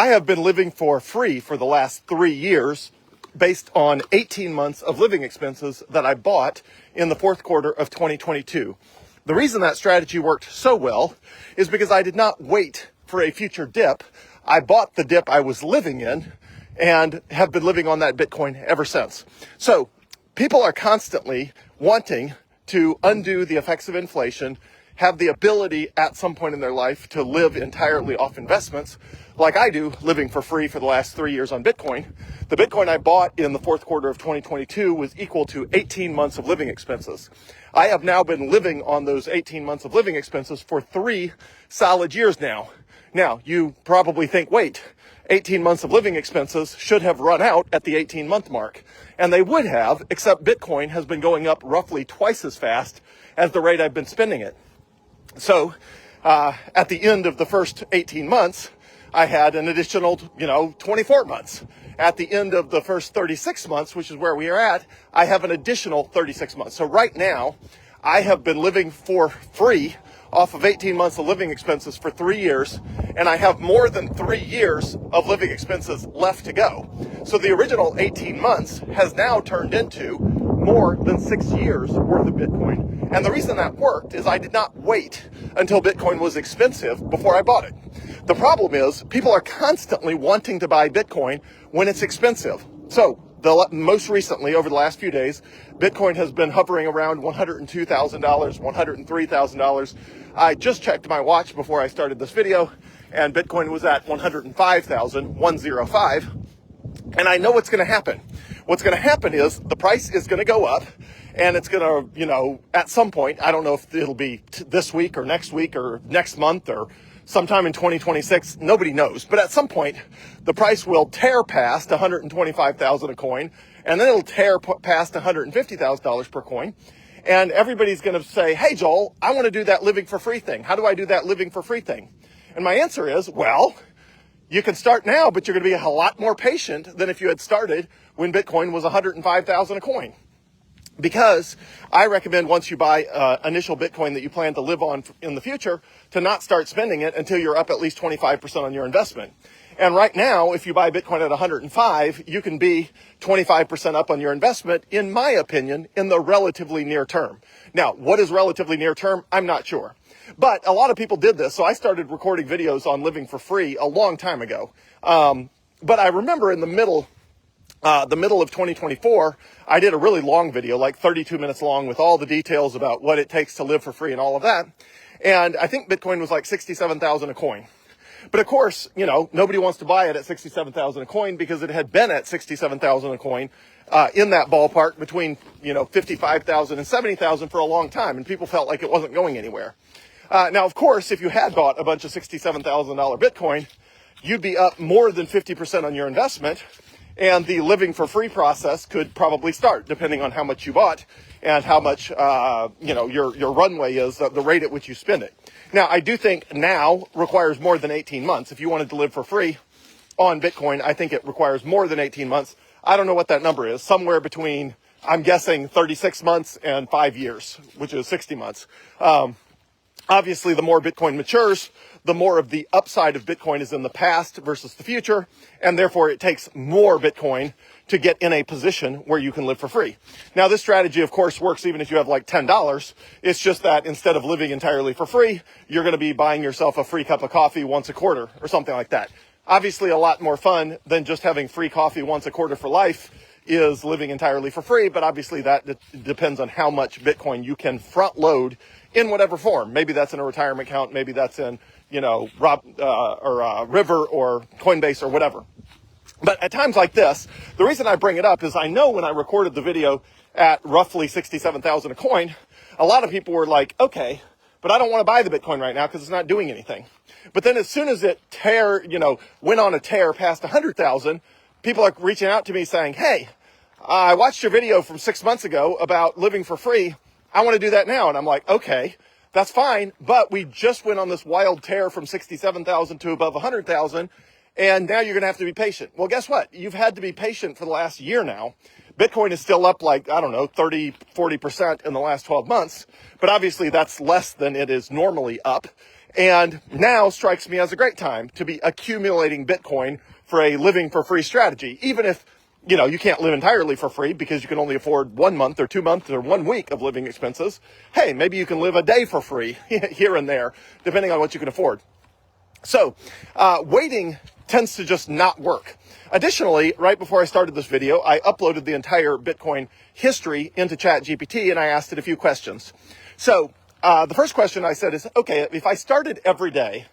I have been living for free for the last 3 years based on 18 months of living expenses that I bought in the fourth quarter of 2022. The reason that strategy worked so well is because I did not wait for a future dip. I bought the dip I was living in and have been living on that Bitcoin ever since. So people are constantly wanting to undo the effects of inflation, have the ability at some point in their life to live entirely off investments, like I do, living for free for the last 3 years on Bitcoin. The Bitcoin I bought in the fourth quarter of 2022 was equal to 18 months of living expenses. I have now been living on those 18 months of living expenses for 3 solid years now. Now, you probably think, wait, 18 months of living expenses should have run out at the 18-month mark. And they would have, except Bitcoin has been going up roughly twice as fast as the rate I've been spending it. So at the end of the first 18 months, I had an additional, 24 months. At the end of the first 36 months, which is where we are at, I have an additional 36 months. So right now, I have been living for free off of 18 months of living expenses for 3 years, and I have more than 3 years of living expenses left to go. So the original 18 months has now turned into more than 6 years worth of Bitcoin. And the reason that worked is I did not wait until Bitcoin was expensive before I bought it. The problem is people are constantly wanting to buy Bitcoin when it's expensive. So most recently, over the last few days, Bitcoin has been hovering around $102,000, $103,000. I just checked my watch before I started this video, and Bitcoin was at 105,105. And I know what's going to happen. What's going to happen is the price is going to go up, and it's going to, at some point, I don't know if it'll be this week or next month or sometime in 2026, nobody knows. But at some point, the price will tear past 125,000 a coin, and then it'll tear past $150,000 per coin. And everybody's going to say, hey, Joel, I want to do that living for free thing. How do I do that living for free thing? And my answer is, well, you can start now, but you're going to be a lot more patient than if you had started when Bitcoin was 105,000 a coin. Because I recommend once you buy initial Bitcoin that you plan to live on in the future, to not start spending it until you're up at least 25% on your investment. And right now, if you buy Bitcoin at 105, you can be 25% up on your investment, in my opinion, in the relatively near term. Now, what is relatively near term? I'm not sure. But a lot of people did this, so I started recording videos on living for free a long time ago. But I remember in the middle of 2024, I did a really long video, like 32 minutes long, with all the details about what it takes to live for free and all of that. And I think Bitcoin was like 67,000 a coin. But of course, nobody wants to buy it at 67,000 a coin because it had been at 67,000 a coin in that ballpark between 55,000 and 70,000 for a long time, and people felt like it wasn't going anywhere. Now, of course, if you had bought a bunch of $67,000 Bitcoin, you'd be up more than 50% on your investment, and the living for free process could probably start, depending on how much you bought and how much your runway is, the rate at which you spend it. Now, I do think now requires more than 18 months. If you wanted to live for free on Bitcoin, I think it requires more than 18 months. I don't know what that number is. Somewhere between, I'm guessing, 36 months and 5 years, which is 60 months. Obviously, the more Bitcoin matures, the more of the upside of Bitcoin is in the past versus the future, and therefore it takes more Bitcoin to get in a position where you can live for free. Now, this strategy, of course, works even if you have like $10. It's just that instead of living entirely for free, you're going to be buying yourself a free cup of coffee once a quarter or something like that. Obviously, a lot more fun than just having free coffee once a quarter for life is living entirely for free, but obviously that depends on how much Bitcoin you can front load in whatever form. Maybe that's in a retirement account, maybe that's in, River or Coinbase or whatever. But at times like this, the reason I bring it up is I know when I recorded the video at roughly 67,000 a coin, a lot of people were like, okay, but I don't want to buy the Bitcoin right now because it's not doing anything. But then as soon as it went on a tear past 100,000, people are reaching out to me saying, hey, I watched your video from 6 months ago about living for free. I want to do that now. And I'm like, okay, that's fine. But we just went on this wild tear from 67,000 to above 100,000. And now you're going to have to be patient. Well, guess what? You've had to be patient for the last year now. Bitcoin is still up like, 30, 40% in the last 12 months. But obviously that's less than it is normally up. And now strikes me as a great time to be accumulating Bitcoin for a living for free strategy. Even if, you can't live entirely for free because you can only afford 1 month or 2 months or 1 week of living expenses. Hey, maybe you can live a day for free here and there, depending on what you can afford. So, waiting tends to just not work. Additionally, right before I started this video, I uploaded the entire Bitcoin history into ChatGPT and I asked it a few questions. So, the first question I said is, okay, if I started every day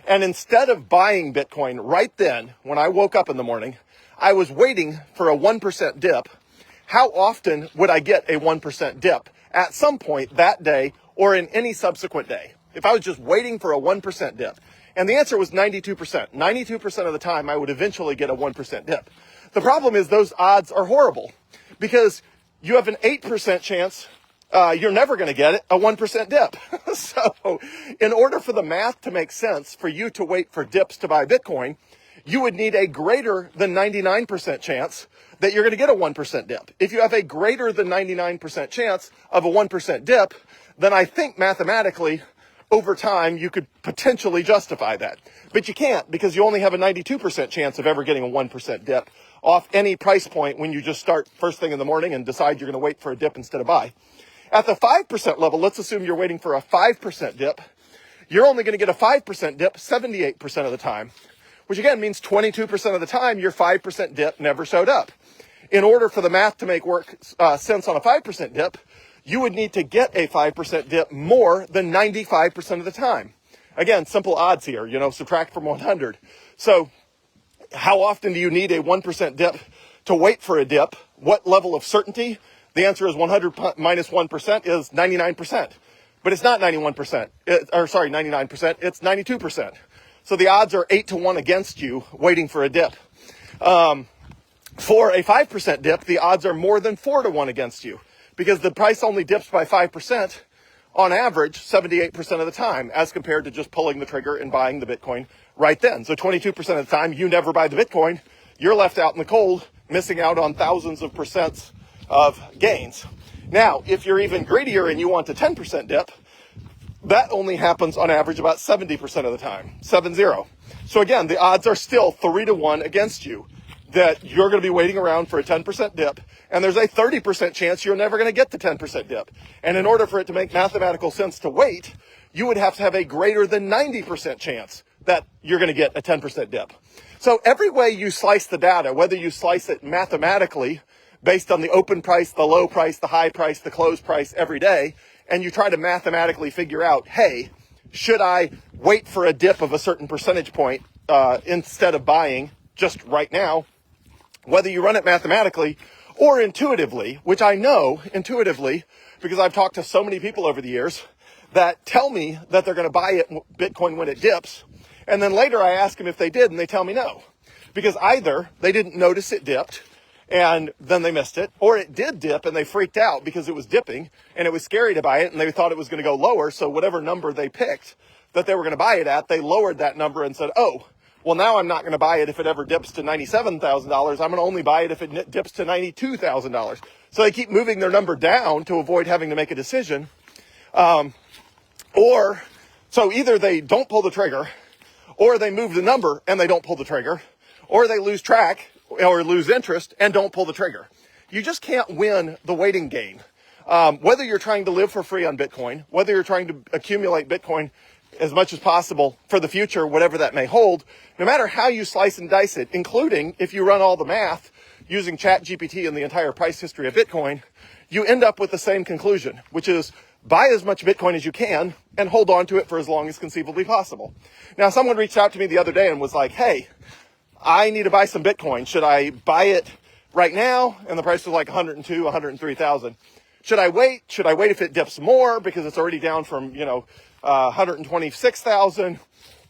and instead of buying Bitcoin right then, when I woke up in the morning, I was waiting for a 1% dip, how often would I get a 1% dip at some point that day or in any subsequent day? If I was just waiting for a 1% dip. And the answer was 92%. 92% of the time, I would eventually get a 1% dip. The problem is those odds are horrible because you have an 8% chance you're never going to get it, a 1% dip. So in order for the math to make sense for you to wait for dips to buy Bitcoin, you would need a greater than 99% chance that you're going to get a 1% dip. If you have a greater than 99% chance of a 1% dip, then I think mathematically, over time, you could potentially justify that. But you can't because you only have a 92% chance of ever getting a 1% dip off any price point when you just start first thing in the morning and decide you're going to wait for a dip instead of buy. At the 5% level, let's assume you're waiting for a 5% dip. You're only going to get a 5% dip 78% of the time, which again means 22% of the time your 5% dip never showed up. In order for the math to make sense on a 5% dip, you would need to get a 5% dip more than 95% of the time. Again, simple odds here, subtract from 100. So how often do you need a 1% dip to wait for a dip? What level of certainty? The answer is 100 minus 1% is 99%. But it's not 99%. It's 92%. So the odds are 8 to 1 against you waiting for a dip. For a 5% dip, the odds are more than 4 to 1 against you because the price only dips by 5% on average 78% of the time as compared to just pulling the trigger and buying the Bitcoin right then. So 22% of the time you never buy the Bitcoin, you're left out in the cold, missing out on thousands of percents of gains. Now, if you're even greedier and you want a 10% dip, that only happens on average about 70% of the time, 7-0. So again, the odds are still 3 to 1 against you that you're going to be waiting around for a 10% dip, and there's a 30% chance you're never going to get the 10% dip. And in order for it to make mathematical sense to wait, you would have to have a greater than 90% chance that you're going to get a 10% dip. So every way you slice the data, whether you slice it mathematically based on the open price, the low price, the high price, the close price every day, and you try to mathematically figure out, hey, should I wait for a dip of a certain percentage point instead of buying just right now? Whether you run it mathematically or intuitively, which I know intuitively because I've talked to so many people over the years that tell me that they're going to buy Bitcoin when it dips. And then later I ask them if they did and they tell me no, because either they didn't notice it dipped and then they missed it, or it did dip and they freaked out because it was dipping and it was scary to buy it and they thought it was going to go lower. So whatever number they picked that they were going to buy it at, they lowered that number and said, oh, well, now I'm not going to buy it if it ever dips to $97,000. I'm going to only buy it if it dips to $92,000. So they keep moving their number down to avoid having to make a decision. So either they don't pull the trigger, or they move the number and they don't pull the trigger, or they lose track or lose interest and don't pull the trigger. You just can't win the waiting game. Whether you're trying to live for free on Bitcoin, whether you're trying to accumulate Bitcoin as much as possible for the future, whatever that may hold, no matter how you slice and dice it, including if you run all the math using ChatGPT and the entire price history of Bitcoin, you end up with the same conclusion, which is buy as much Bitcoin as you can and hold on to it for as long as conceivably possible. Now, someone reached out to me the other day and was like, hey, I need to buy some Bitcoin. Should I buy it right now? And the price was like 102, 103,000. Should I wait? Should I wait if it dips more because it's already down from, 126,000?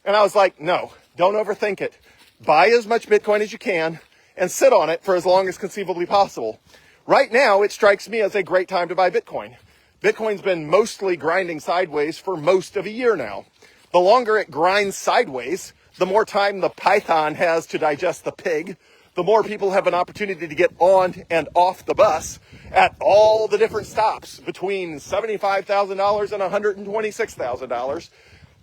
And I was like, no, don't overthink it. Buy as much Bitcoin as you can and sit on it for as long as conceivably possible. Right now, it strikes me as a great time to buy Bitcoin. Bitcoin's been mostly grinding sideways for most of a year now. The longer it grinds sideways, the more time the python has to digest the pig, the more people have an opportunity to get on and off the bus at all the different stops between $75,000 and $126,000.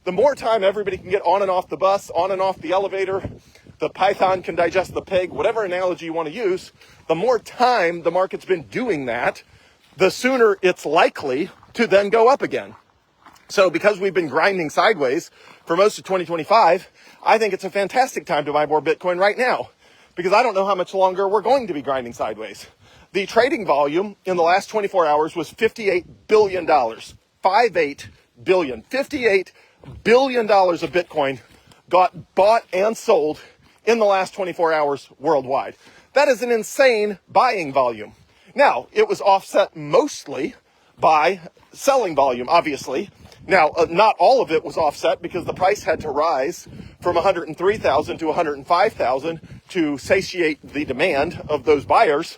the more time everybody can get on and off the bus, on and off the elevator, the python can digest the pig, whatever analogy you want to use, the more time the market's been doing that, the sooner it's likely to then go up again. So because we've been grinding sideways for most of 2025, I think it's a fantastic time to buy more Bitcoin right now, because I don't know how much longer we're going to be grinding sideways. The trading volume in the last 24 hours was $58 billion. 58 billion. $58 billion of Bitcoin got bought and sold in the last 24 hours worldwide. That is an insane buying volume. Now, it was offset mostly by selling volume, obviously. Now, not all of it was offset because the price had to rise from 103,000 to 105,000 to satiate the demand of those buyers.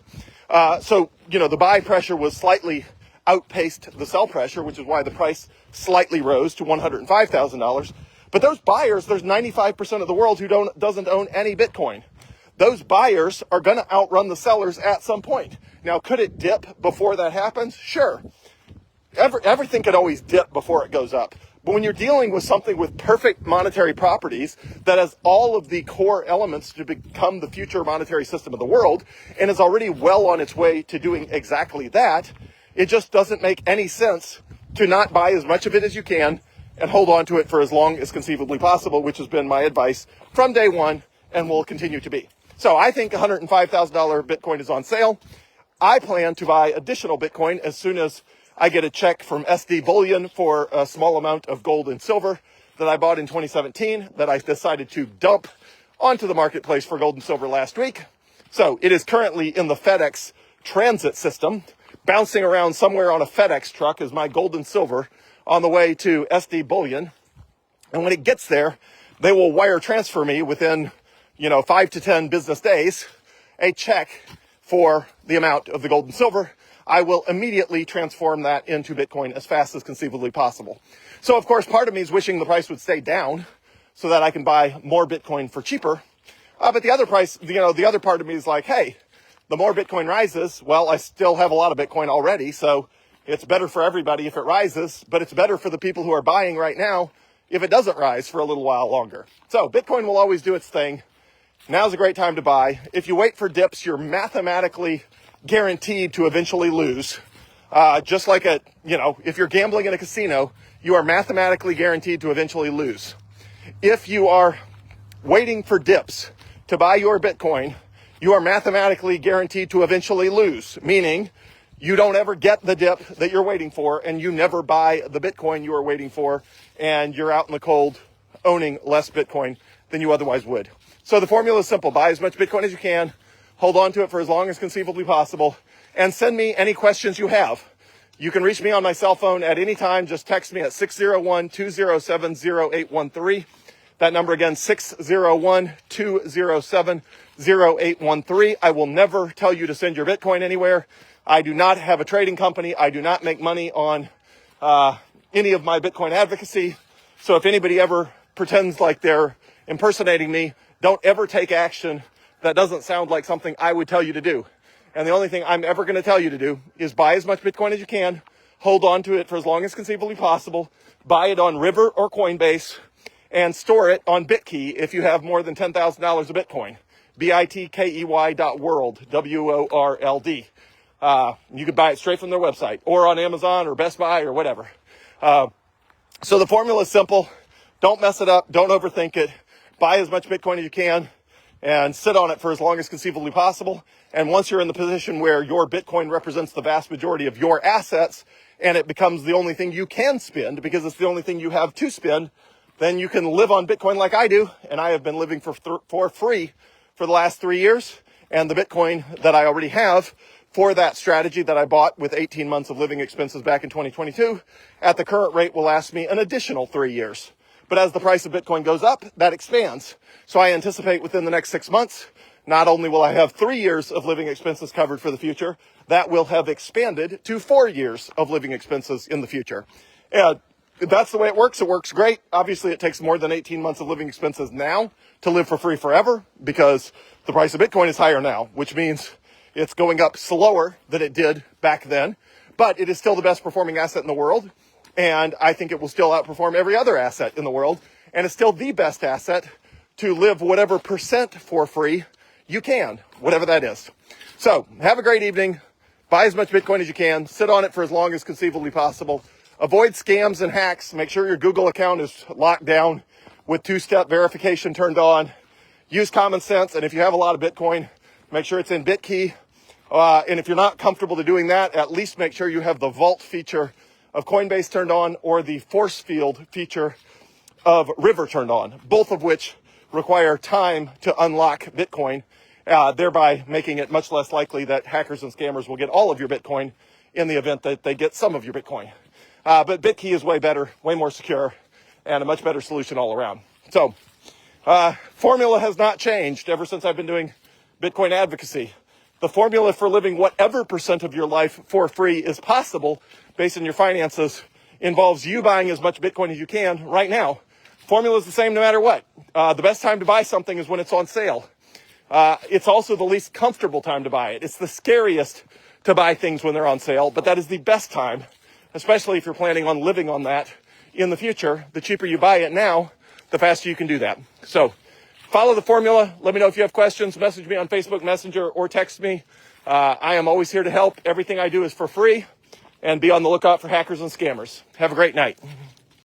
So, the buy pressure was slightly outpaced the sell pressure, which is why the price slightly rose to $105,000. But those buyers, there's 95% of the world who doesn't own any Bitcoin. Those buyers are going to outrun the sellers at some point. Now, could it dip before that happens? Sure. Everything could always dip before it goes up. But when you're dealing with something with perfect monetary properties that has all of the core elements to become the future monetary system of the world and is already well on its way to doing exactly that, it just doesn't make any sense to not buy as much of it as you can and hold on to it for as long as conceivably possible, which has been my advice from day one and will continue to be. So I think $105,000 Bitcoin is on sale. I plan to buy additional Bitcoin as soon as I get a check from SD Bullion for a small amount of gold and silver that I bought in 2017 that I decided to dump onto the marketplace for gold and silver last week. So it is currently in the FedEx transit system, bouncing around somewhere on a FedEx truck as my gold and silver on the way to SD Bullion. And when it gets there, they will wire transfer me within, 5 to 10 business days, a check for the amount of the gold and silver. I will immediately transform that into Bitcoin as fast as conceivably possible. So, of course, part of me is wishing the price would stay down so that I can buy more Bitcoin for cheaper. But the other part of me is like, hey, the more Bitcoin rises, well, I still have a lot of Bitcoin already, so it's better for everybody if it rises, but it's better for the people who are buying right now if it doesn't rise for a little while longer. So Bitcoin will always do its thing. Now's a great time to buy. If you wait for dips, you're mathematically guaranteed to eventually lose. Just like if you're gambling in a casino, you are mathematically guaranteed to eventually lose. If you are waiting for dips to buy your Bitcoin, you are mathematically guaranteed to eventually lose, meaning you don't ever get the dip that you're waiting for, and you never buy the Bitcoin you are waiting for, and you're out in the cold owning less Bitcoin than you otherwise would. So the formula is simple. Buy as much Bitcoin as you can, hold on to it for as long as conceivably possible, and send me any questions you have. You can reach me on my cell phone at any time. Just text me at 601-207-0813. That number again, 601-207-0813. I will never tell you to send your Bitcoin anywhere. I do not have a trading company. I do not make money on any of my Bitcoin advocacy. So if anybody ever pretends like they're impersonating me, don't ever take action that doesn't sound like something I would tell you to do. And the only thing I'm ever going to tell you to do is buy as much Bitcoin as you can, hold on to it for as long as conceivably possible, buy it on River or Coinbase, and store it on Bitkey if you have more than $10,000 of Bitcoin. bitkey.world, WORLD. You can buy it straight from their website or on Amazon or Best Buy or whatever. So the formula is simple. Don't mess it up. Don't overthink it. Buy as much Bitcoin as you can and sit on it for as long as conceivably possible. And once you're in the position where your Bitcoin represents the vast majority of your assets and it becomes the only thing you can spend because it's the only thing you have to spend, then you can live on Bitcoin like I do. And I have been living for free for the last 3 years. And the Bitcoin that I already have for that strategy that I bought with 18 months of living expenses back in 2022 at the current rate will last me an additional 3 years. But as the price of Bitcoin goes up, that expands. So I anticipate within the next 6 months, not only will I have 3 years of living expenses covered for the future, that will have expanded to 4 years of living expenses in the future. And that's the way it works. It works great. Obviously, it takes more than 18 months of living expenses now to live for free forever because the price of Bitcoin is higher now, which means it's going up slower than it did back then. But it is still the best performing asset in the world. And I think it will still outperform every other asset in the world. And it's still the best asset to live whatever percent for free you can, whatever that is. So have a great evening. Buy as much Bitcoin as you can. Sit on it for as long as conceivably possible. Avoid scams and hacks. Make sure your Google account is locked down with two-step verification turned on. Use common sense. And if you have a lot of Bitcoin, make sure it's in Bitkey. And if you're not comfortable to doing that, at least make sure you have the vault feature of Coinbase turned on or the force field feature of River turned on, both of which require time to unlock Bitcoin, thereby making it much less likely that hackers and scammers will get all of your Bitcoin in the event that they get some of your Bitcoin. But Bitkey is way better, way more secure, and a much better solution all around. So, formula has not changed ever since I've been doing Bitcoin advocacy. The formula for living whatever percent of your life for free is possible based on your finances involves you buying as much Bitcoin as you can right now. Formula is the same no matter what. The best time to buy something is when it's on sale. It's also the least comfortable time to buy it. It's the scariest to buy things when they're on sale, but that is the best time, especially if you're planning on living on that in the future. The cheaper you buy it now, the faster you can do that. So follow the formula. Let me know if you have questions. Message me on Facebook Messenger or text me. I am always here to help. Everything I do is for free. And be on the lookout for hackers and scammers. Have a great night.